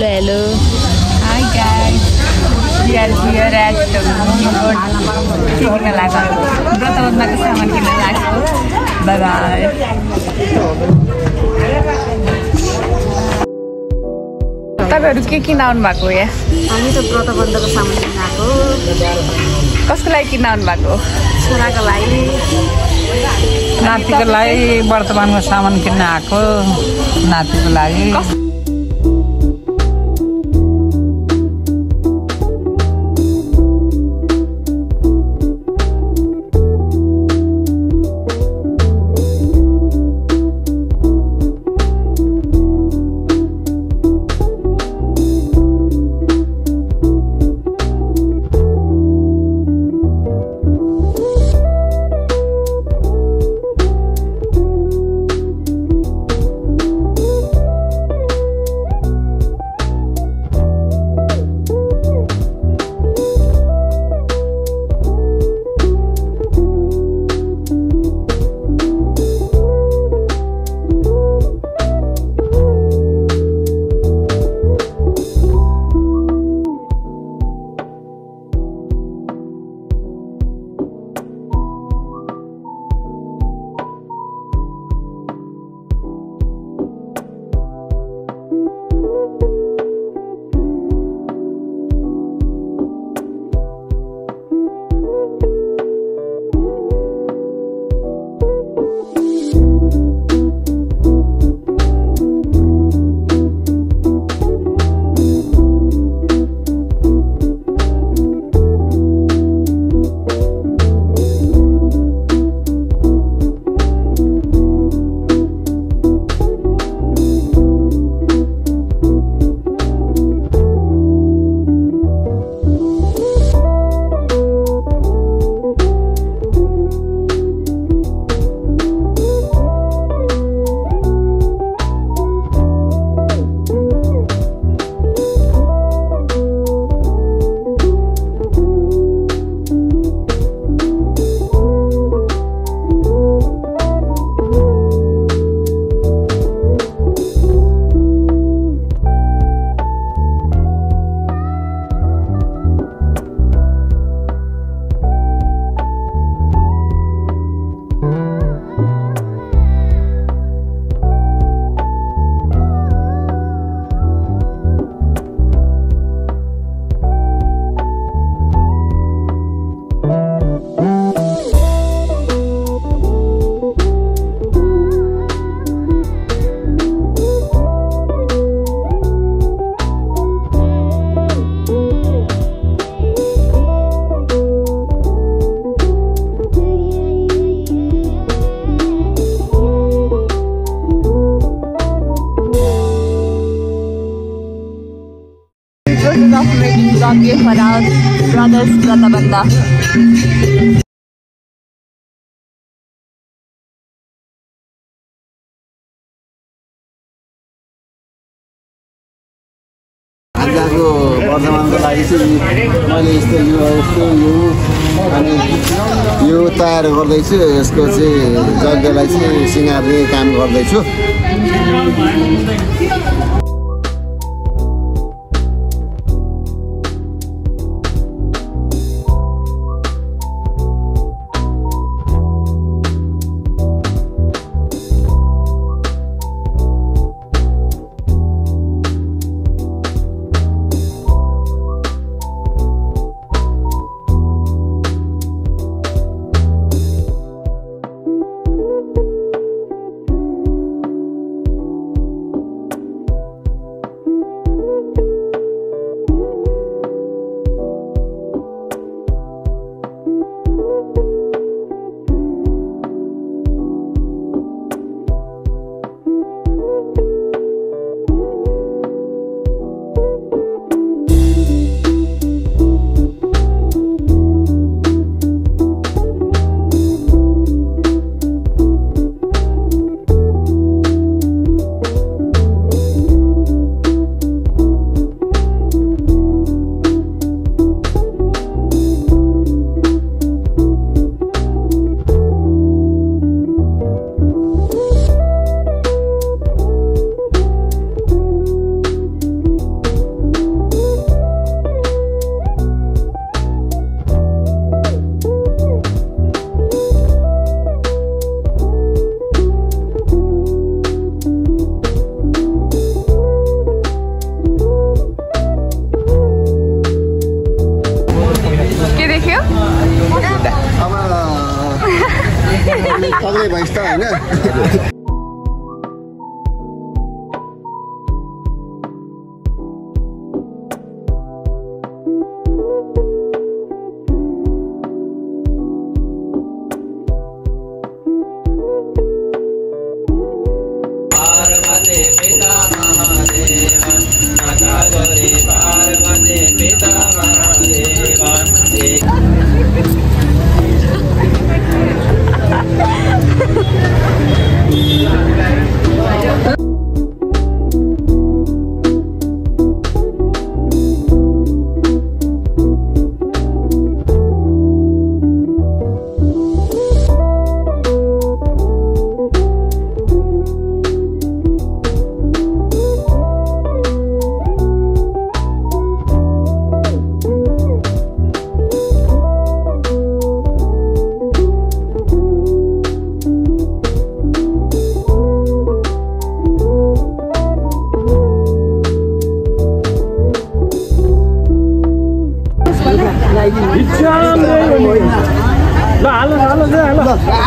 hello. Hi guys. We are here at किन्न लाग्यो व्रतबन्धनको सामान किन्न लाग्यो बाई बाई तपाईहरु के किन्न आउनु भएको यहाँ हामी त व्रतबन्धको सामान किन्न आएको कसको लागि किन्न आउनु भएको छोराको लागि नातिको लागि वर्तमानको सामान किन्न आएको नातिको लागि of making vlog for our brothers Vratabandha. आजको वर्तमानको लागि चाहिँ मैले यस्तो अनि यो तयार गर्दैछु यसको चाहिँ जग्गालाई चाहिँ सिँगार्ने काम गर्दैछु भइस् त होइन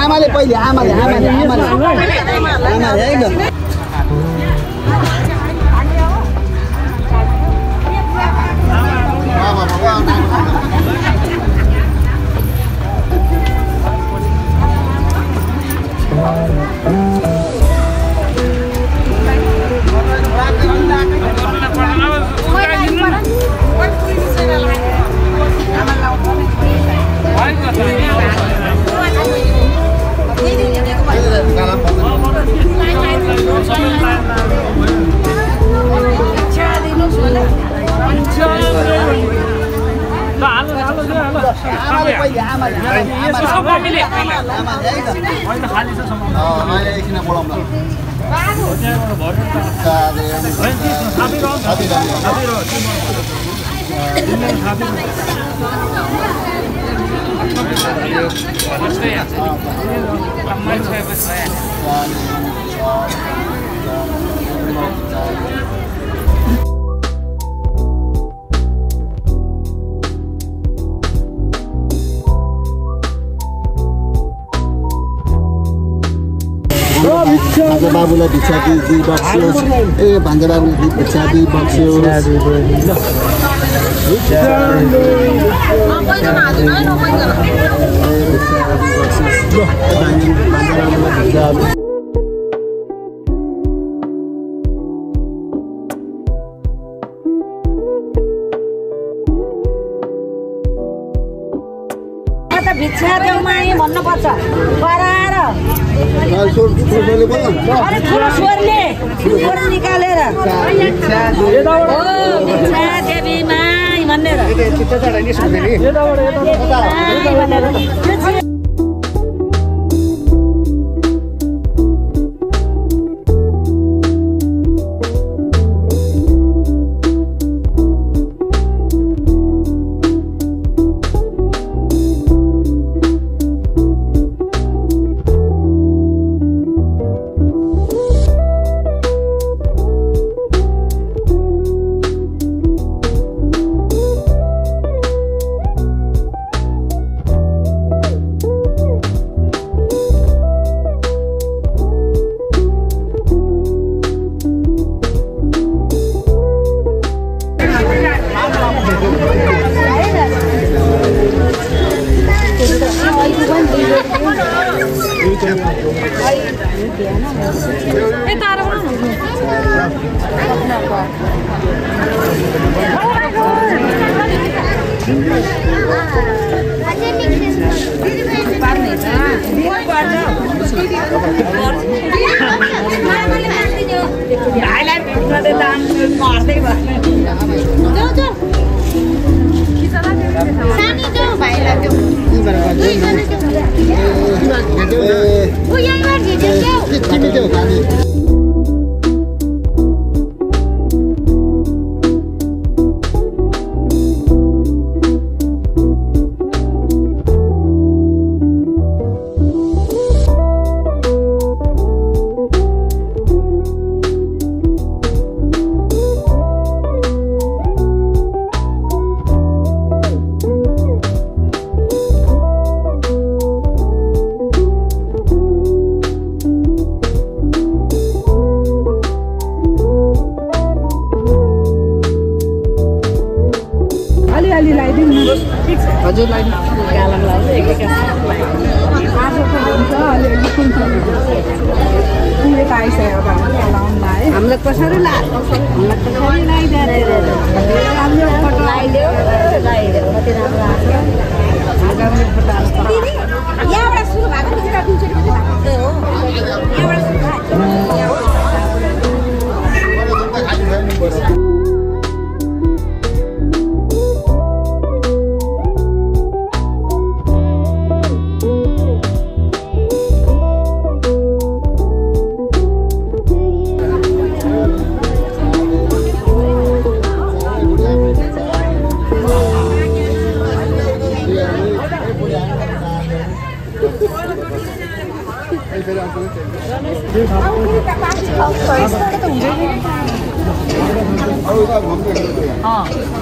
आमाले पहिले आमाले है त बाबुलाई भिक्षा दिई बक्स्योस् ए भान्जा बाबुले भिक्षा दिई बक्स्योस् भिक्षा देऊ माई भन्नुपर्छ कराएर ठुलो स्वरले स्वर निकालेर भिक्षा देवी माई भनेर हजुरलाई गालाम लाउँछ एकैका हामीलाई कसरी लगाइदियो कति राम्रो यहाँबाट सुरु भएको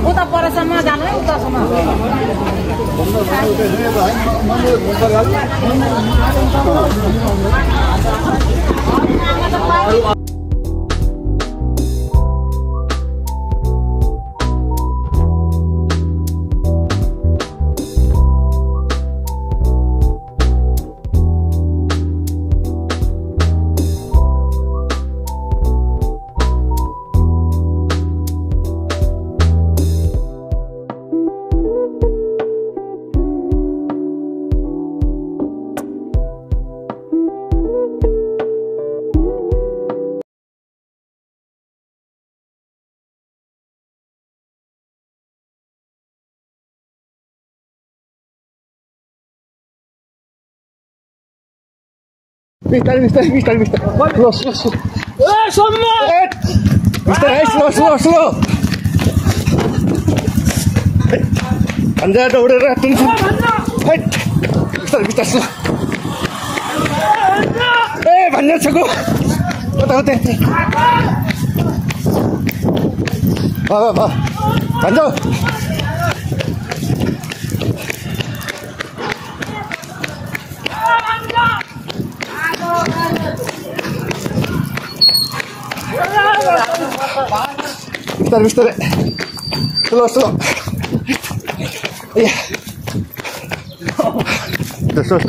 उता परसम्म जानु है उतासम्म Mister. Slow. Mister, slow. Anda udah tunggu. Mister, slow. Banyak sago. Oke. Va. Banyak. Mister. Slow. Iya. Slow.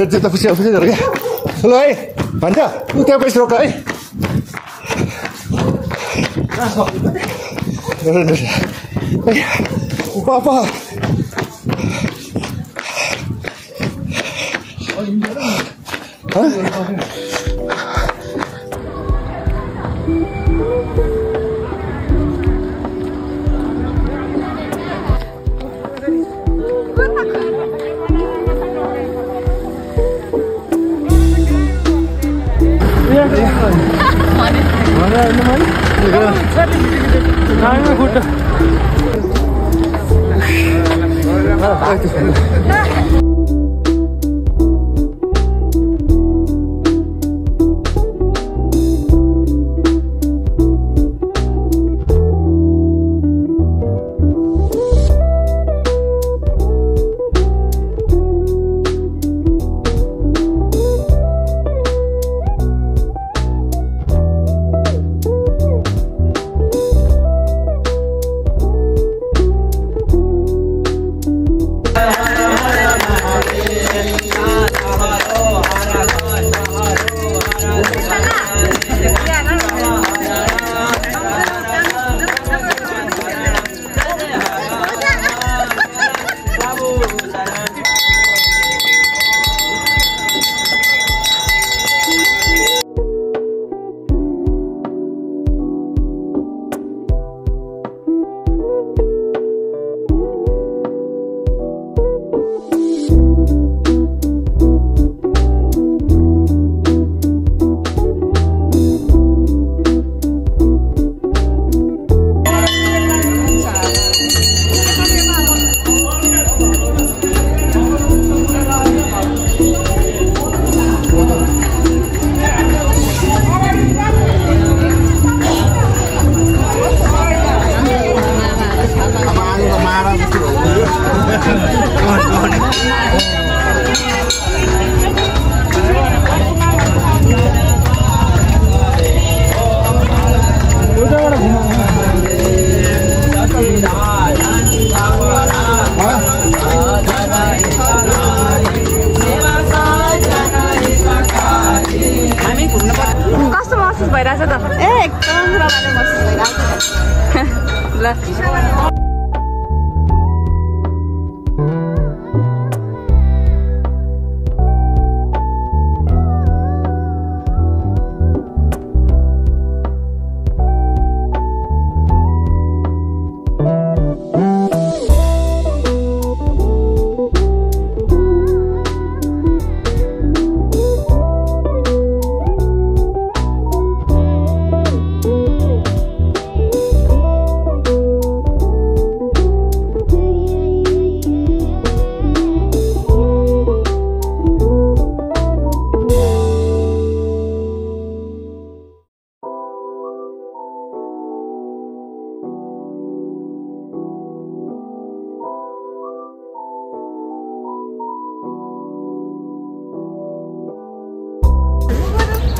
Kita pusing lagi. Slow, Banda, lu tiap kali slow kali. Apa? Hah?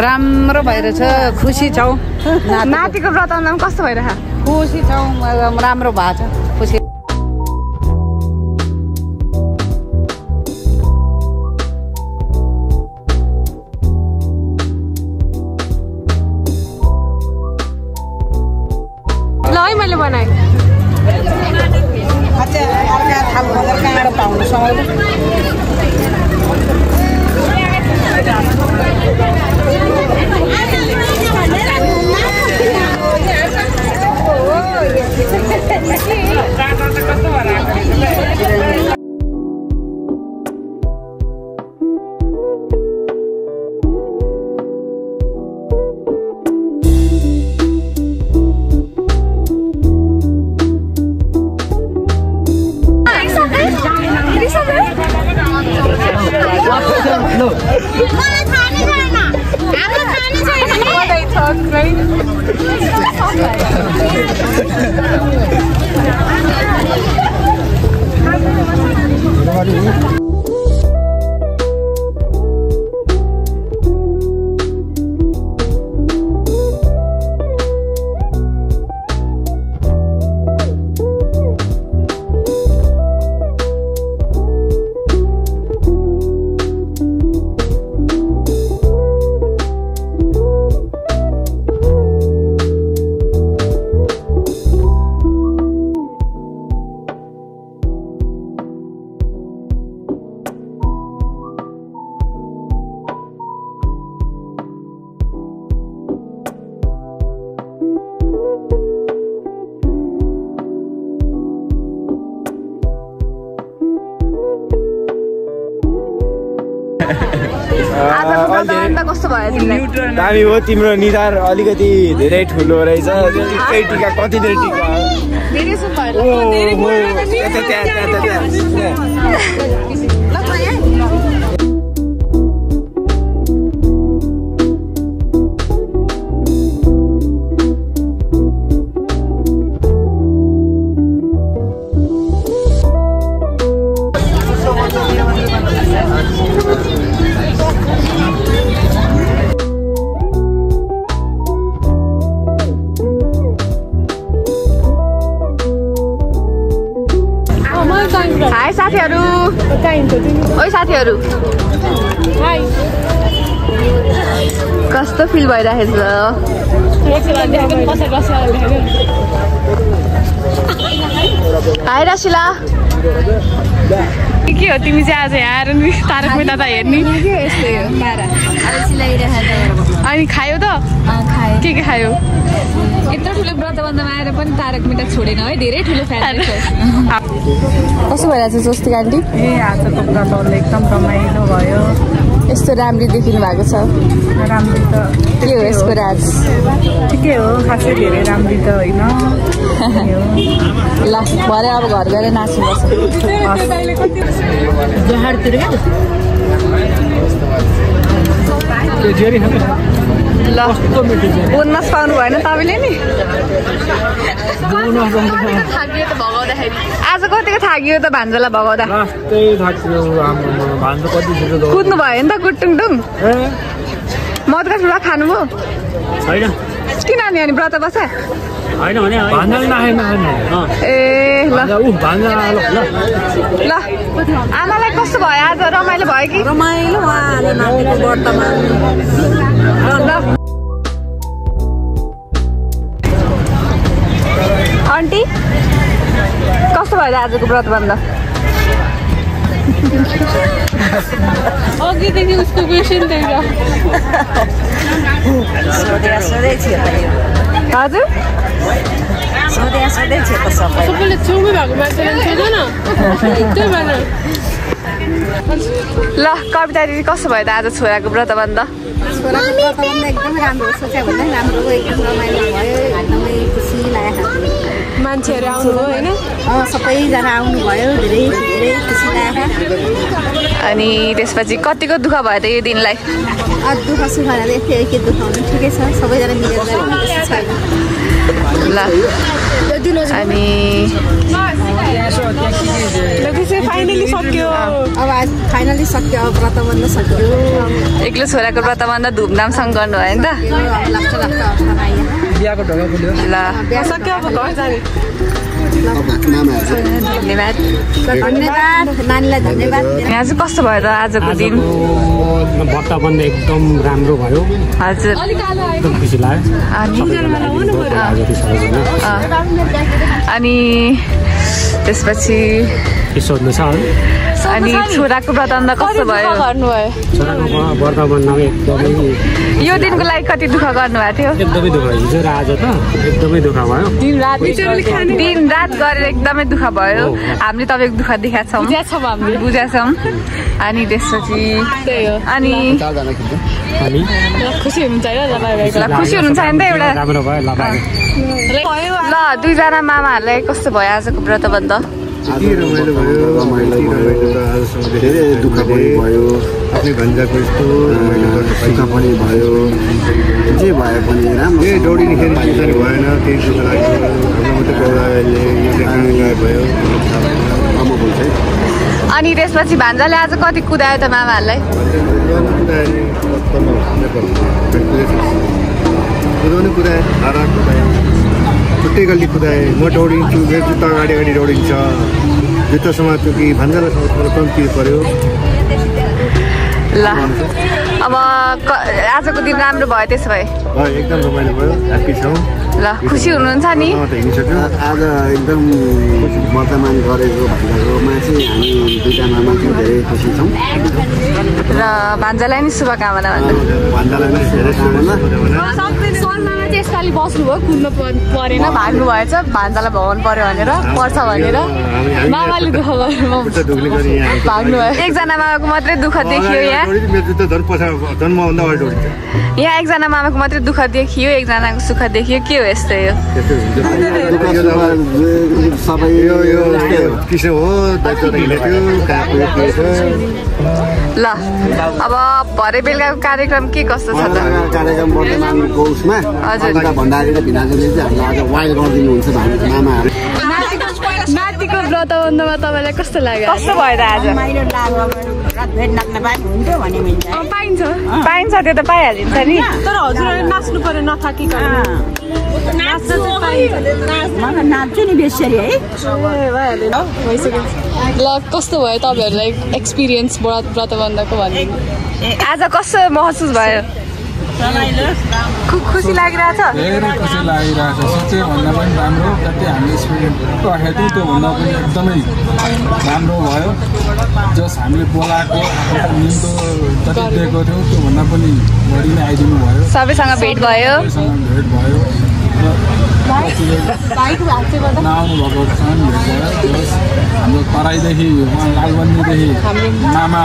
राम्रो भइरहेछ खुसी छौँ नातिको व्रत नाम कस्तो भइरह खुसी छौँ राम्रो भएको छ खुसी ल है मैले बनाएँ कस्तो भयो तिमीलाई दामी हो तिम्रो निधार अलिकति धेरै ठुलो रहेछ टिकै टिका कति धेरै टिका धेरै सो भयो हाय साथीहरु ओइ साथीहरु हाय कस्तो फिल भइरहेछ हाय रसिला के हो तिमी चाहिँ आज यहाँ आएर नि तारक मेहता त हेर्ने अनि खायो त के खायो यत्रो ठुलो व्रतबन्धमा आएर पनि तारक मेहता छोडेन है धेरै ठुलो फ्यान कस्तो भइरहेछ स्वस्तिक आन्टी आजको व्रत एकदम रमाइलो भयो यस्तो राम्री देखिनु भएको छ राम्री त के हो यसको राज ठिकै हो खासै धेरै राम्री त होइन ल भरे अब घर गएर नाच्नुपर्छ ल बोनस पाउनु भएन तपाईँले नि आज कतिको थाकियो त भान्जालाई भगाउँदा कुद्नु भयो नि त गुटुङडुङ मदका ठुला खानुभयो किन नि अनि व्रत बस्छ ए ल ल आमालाई कस्तो भयो आज रमाइलो भयो कि रमाइलो नातिको व्रतमा ल आन्टी कस्तो भयो आजको व्रतबन्ध अघिदेखि उसको क्वेसन देख्दा हजुर सबैले छेउमै भएको मान्छेले सोध्दैन त्यही भएर ल कविता दिदी कस्तो भयो त आज छोराको व्रतबन्ध छोराको व्रतबन्ध एकदमै राम्रो सोचे भन्दा राम्रो एकदम रमाइलो भयो एकदमै खुसी लाग्यो मान्छेहरू आउनुभयो होइन सबैजना आउनुभयो धेरै धेरै खुसी लाग्यो अनि त्यसपछि कतिको दुःख भयो त यो दिनलाई दुःख सुख यस्तै के दुःख हुनु ठिकै छ सबैजना मिलेर छैन ल अनि फाइनली सक्यो अब आज फाइनली सक्यो अब व्रतबन्ध सक्यो एक्लो छोराको व्रतबन्ध धुमधामसँग गर्नु भयो नि त लाग्छ अवस्थामा आइयो बिहाको ढोका खुल्यो ल सक्यो अब घर जाने धन्यवाद धन्यवाद नानीलाई धन्यवाद यहाँ चाहिँ कस्तो भयो त आजको दिन व्रतबन्ध एकदम राम्रो भयो हजुर एकदम खुसी लाग्यो अनि त्यसपछि के सोध्नु छ अनि छोराको व्रतबन्ध कस्तो भयो छोराको व्रतबन्धमा एकदमै यो दिनको लागि कति दुःख गर्नुभएको थियो एकदमै दुःख हिजो र आज त एकदमै दुःख भयो दिन रात गरेर एकदमै दुःख भयो हामीले तपाईँको दुःख देखाएको छौँ हामीले बुझेका छौँ अनि त्यसपछि अनि खुसी हुनुहुन्छ होइन खुसी हुनुहुन्छ नि त एउटा राम्रो भयो ल दुईजना मामाहरूलाई कस्तो भयो आजको व्रतबन्ध रमाइलो भयो धेरै दुःख पनि भयो आफ्नै भन्जाको यस्तो सुख पनि भयो जे भए पनि राम्रो दौडिनेखेरि चिजहरू भएन त्यही दुःख लाग्यो हाम्रो मात्रै पौराले भयो अनि त्यसपछि भान्जाले आज कति कुदायो त मामाहरूलाई कुदाउने कुदाए धारा कुदाए छुट्टै गल्ली कुदाए म दौडिन्छु मेरो जुत्ता अगाडि अगाडि दौडिन्छ जुत्ता समात्यो कि भान्जालाई समात्नु कम्ती पऱ्यो ल अब आजको दिन राम्रो भयो त्यसो भए एकदम रमाइलो भयो ह्याप्पी छौँ ल खुसी हुनुहुन्छ नि आज एकदम वर्तमान गरेको भन्दाकोमा चाहिँ हामी दुईटा मामा चाहिँ धेरै खुसी छौँ र भान्जालाई नि शुभकामना भन्दालाई पनि धेरै सरमा चाहिँ यसपालि बस्नुभयो कुद्नु परेन भाग्नु भएछ भान्जालाई भगाउनु पर्यो भनेर पर्छ भनेर मामाले दुःख गर्नु भाग्नु भयो एकजना मामाको मात्रै दुःख देखियो यहाँ एकजना मामाको मात्रै दुःख देखियो एकजनाको सुख देखियो के हो यस्तै हो सबै ल अब भरे बेलुकाको कार्यक्रम के कस्तो छ त कार्यक्रम वर्तमानको उसमा भण्डारी र भिनाजुले चाहिँ हामीलाई आज वाइल्ड गरिदिनुहुन्छ मामाहरू नातिको व्रतबन्धमा तपाईँलाई कस्तो लाग्यो कस्तो भयो त आज पाइन्छ पाइन्छ त्यो त पाइहालिन्छ नि तर हजुरहरूले नाच्नु पर्यो नथाकिकन नाच्छु नि बेसरी है ल कस्तो भयो तपाईँहरूलाई एक्सपिरियन्स व्रतबन्धको भन्नु आज कस्तो महसुस भयो खुसी लागिरहेछ धेरै खुसी लागिरहेछ सोचे भन्दा पनि राम्रो जति हामीले एक्सपिरियन्स राखेको थियौँ त्योभन्दा पनि एकदमै राम्रो भयो जस हामीले बोलाएको निम्तो जति दिएको थियौँ त्योभन्दा पनि बढी नै आइदिनु भयो सबैसँग भेट भयो नआउनु भएकोसँग भेट भयो हाम्रो तराईदेखि लालबन्दीदेखि मामा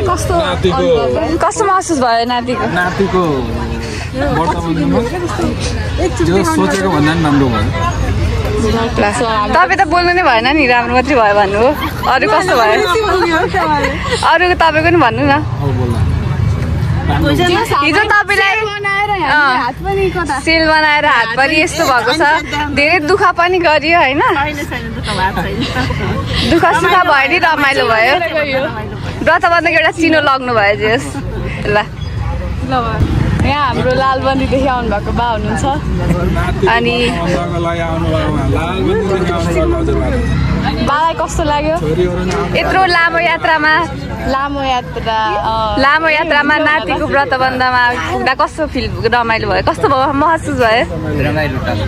कस्तो महसुस भयो नातिको वर्तमानमा जो सोचेको भन्दा पनि राम्रो भयो तपाईँ त बोल्नु नै भएन नि राम्रो मात्रै भयो भन्नु हो अरू कस्तो भयो अरू तपाईँको नि भन्नु न हिजो तपाईँलाई सेल बनाएर हात पनि यस्तो भएको छ धेरै दुःख पनि गरियो होइन दुःख सुख भयो नि रमाइलो भयो व्रतबन्धको एउटा चिनो लग्नु भयो जेस ल यहाँ हाम्रो लालबन्दीदेखि आउनु भएको बा हुनुहुन्छ अनि बालाई मलाई कस्तो लाग्यो यत्रो लामो यात्रामा नातिको व्रतबन्धमा पुग्दा कस्तो फिल रमाइलो भयो कस्तो महसुस भयो रमाइलो छ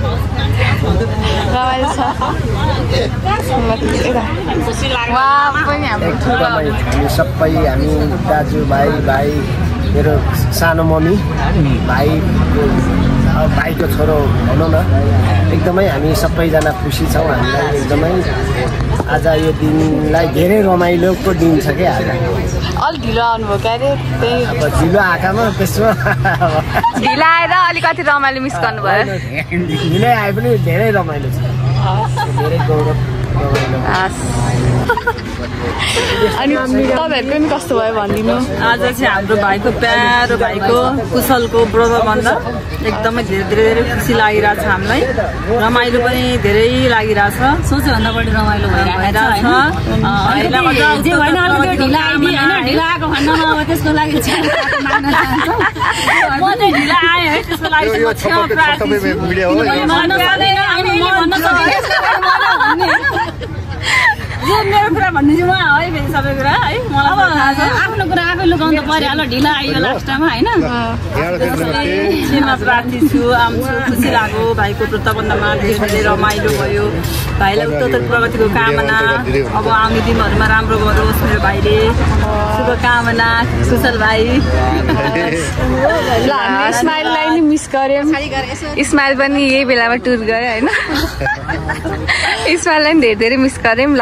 सबै हामी दाजुभाइ भाइ मेरो सानो मम्मी भाइको छोरो भनौँ न एकदमै हामी सबैजना खुसी छौँ हामीलाई एकदमै आज यो दिनलाई धेरै रमाइलोको दिन छ क्या आज अलिक ढिलो आउनुभयो क्या अरे त्यही अब ढिलो आएकामा त्यसमा ढिलो आएर अलिकति रमाइलो मिस गर्नुभयो ढिलै आए पनि धेरै रमाइलो छ धेरै गौरव अनि तपाईँहरूको पनि कस्तो भयो भनिदिनु आज चाहिँ हाम्रो भाइको प्यारो भाइको कुशलको व्रतबन्ध एकदमै धेरै खुसी लागिरहेछ हामीलाई रमाइलो पनि धेरै लागिरहेछ सोचेभन्दा बढी रमाइलो भइरहेछ त्यसको लागि ढिला आयो है त्यसको लागि मेरो कुरा भन्नु चाहिँ उहाँ है फेरि सबै कुरा है मलाई आफ्नो कुरा आफै लुकाउनु परिहाल्यो ढिला आइयो लास्टमा होइन प्रार्थी छु आउँछु खुसी लाग्यो भाइको व्रतबन्धमा धेरै रमाइलो भयो भाइलाई उत्तर प्रगतिको कामना अब आउने दिनहरूमा राम्रो गरोस् मेरो भाइले शुभकामना कुशल भाइ स्माइललाई नि मिस गर्यो स्माइल पनि यही बेलामा टुर गयो होइन स्माइललाई नि धेरै मिस गर्यौँ ल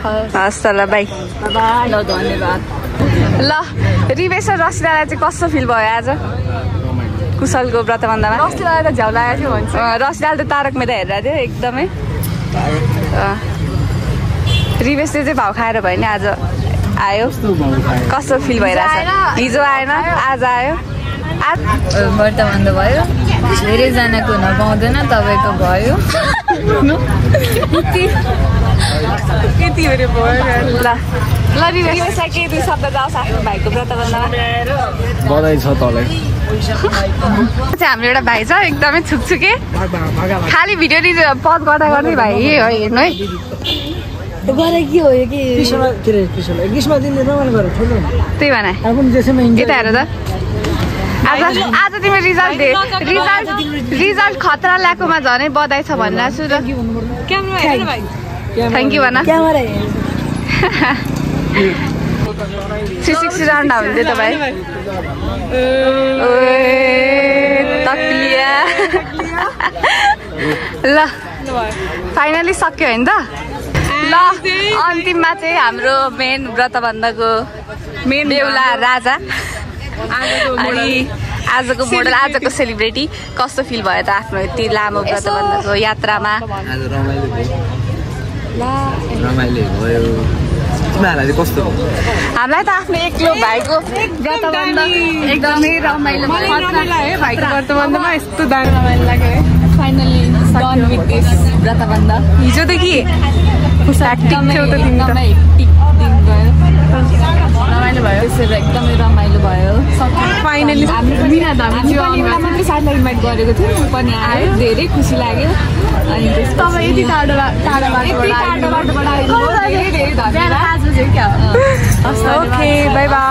हस् त ल बाई ल धन्यवाद ल रिवेश र रसिदालाई चाहिँ कस्तो फिल भयो आज कुशलको व्रतबन्धमा रसिदालाई त झ्याउ लागेको थियो भन्छ रसिदाले त तारक मेहता हेरेर थियो एकदमै रिवेशले चाहिँ भाउ खाएर भयो नि आज आयो कस्तो फिल भइरहेछ हिजो आएन आज आयो व्रतबन्ध भयो धेरैजनाको नपाउँदैन तपाईँको भयो ल रिवेशलाई केही दुई शब्द जाओस् आफ्नो भाइको व्रतबन्धमा बधाई छ तँलाई हाम्रो एउटा भाइ छ एकदमै छुकछुके खालि भिडियो पज गर्दा गर्दै भाइ हेर्नु है के हो यो त्यही भन यता हेर त आज तिम्रो रिजल्ट खतरा ल्याएकोमा झनै बधाई छ भनिरहेको छु र थ्याङ्क यू भन 360 राउन्ड हुन्थ्यो त भाइ तक्लिया ल फाइनली सक्यो होइन त ल अन्तिममा चाहिँ हाम्रो मेन व्रतबन्धको मेन बेहुला राजा अनि आजको मोडल आजको सेलिब्रेटी कस्तो फिल भयो त आफ्नो यति लामो व्रतबन्धको यात्रामा हामीलाई त आफ्नो एक्लो भाइको व्रतबन्ध एकदमै रमाइलो भाइको व्रतबन्धमा यस्तो दामी रमाइलो लाग्यो है फाइनली डन विथ दिस व्रतबन्ध हिजोदेखि रमाइलो भयो त्यसरी एकदमै रमाइलो भयो फाइनली मात्रै साथीलाई इन्भाइट गरेको थियो ऊ पनि आयो धेरै खुसी लाग्यो अनि तपाईँ यति ओके बाई बाई